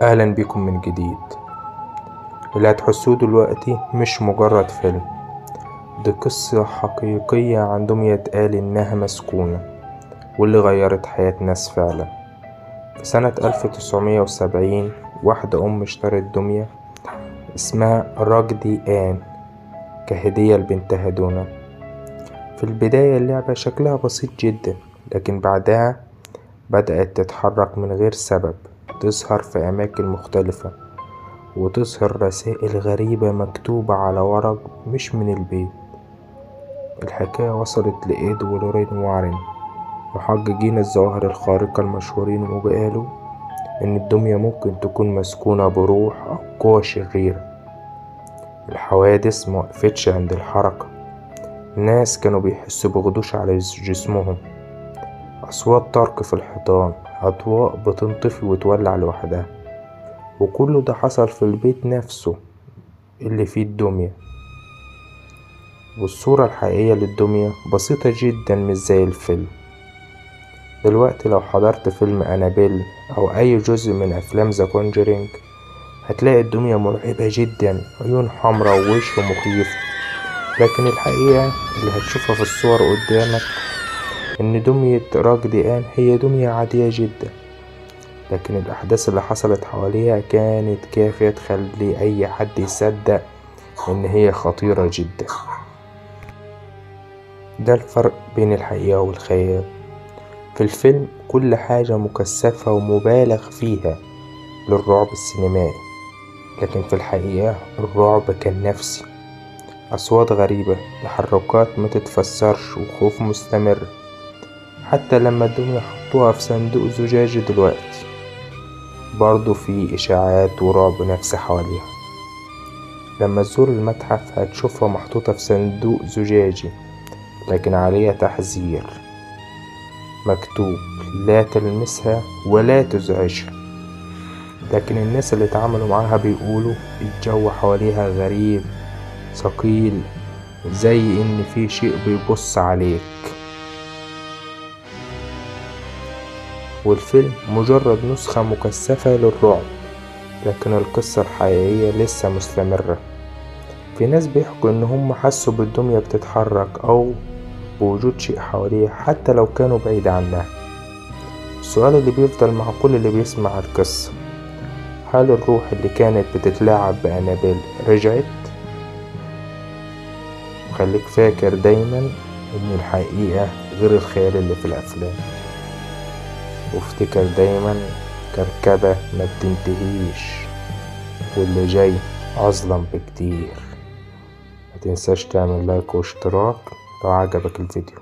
أهلا بكم من جديد. اللي هتحسوه دلوقتي مش مجرد فيلم، دي قصة حقيقية عن دمية اتقال إنها مسكونة واللي غيرت حياة ناس فعلا. في سنة 1970 واحدة اشترت دمية اسمها راجدي آن كهدية لبنتها دونا. في البداية اللعبة شكلها بسيط جدا، لكن بعدها بدأت تتحرك من غير سبب، تظهر في أماكن مختلفة وتظهر رسائل غريبة مكتوبة على ورق مش من البيت. الحكاية وصلت لإيد ولورين وارين، محققين الظواهر الخارقة المشهورين، وقالوا إن الدمية ممكن تكون مسكونة بروح أو قوى شريرة. الحوادث موقفتش عند الحركة، الناس كانوا بيحسوا بغدوش على جسمهم، أصوات طرق في الحيطان، أضواء بتنطفي وتولع لوحدها، وكل ده حصل في البيت نفسه اللي فيه الدمية. والصورة الحقيقية للدمية بسيطة جدا مش زي الفيلم. دلوقتي لو حضرت فيلم أنابيل أو أي جزء من أفلام ذا كونجرينج هتلاقي الدمية مرعبة جدا، عيون حمرا ووش مخيف، لكن الحقيقة اللي هتشوفها في الصور قدامك إن دمية راجدي آن هي دمية عادية جدا، لكن الأحداث اللي حصلت حواليها كانت كافية تخلي أي حد يصدق إن هي خطيرة جدا. ده الفرق بين الحقيقة والخيال. في الفيلم كل حاجة مكثفة ومبالغ فيها للرعب السينمائي، لكن في الحقيقة الرعب كان نفسي، أصوات غريبة، تحركات ما تتفسرش، وخوف مستمر. حتى لما الدمية حطوها في صندوق زجاجي دلوقتي برضو في إشاعات ورعب نفسي حواليها. لما تزور المتحف هتشوفها محطوطة في صندوق زجاجي، لكن عليها تحذير مكتوب لا تلمسها ولا تزعجها. لكن الناس اللي اتعاملوا معاها بيقولوا الجو حواليها غريب ثقيل، زي ان في شيء بيبص عليك. والفيلم مجرد نسخة مكثفة للرعب، لكن القصة الحقيقية لسه مستمرة. في ناس بيحكوا ان هم حسوا بالدمية بتتحرك او بوجود شيء حواليه حتى لو كانوا بعيد عنها. السؤال اللي بيفضل مع كل اللي بيسمع القصة، هل الروح اللي كانت بتتلاعب بأنابيل رجعت؟ وخليك فاكر دايما ان الحقيقة غير الخيال اللي في الأفلام، وافتكر دايما كركبة ما بتنتهيش واللي جاي أظلم بكتير. متنساش تعمل لايك واشتراك لو عجبك الفيديو.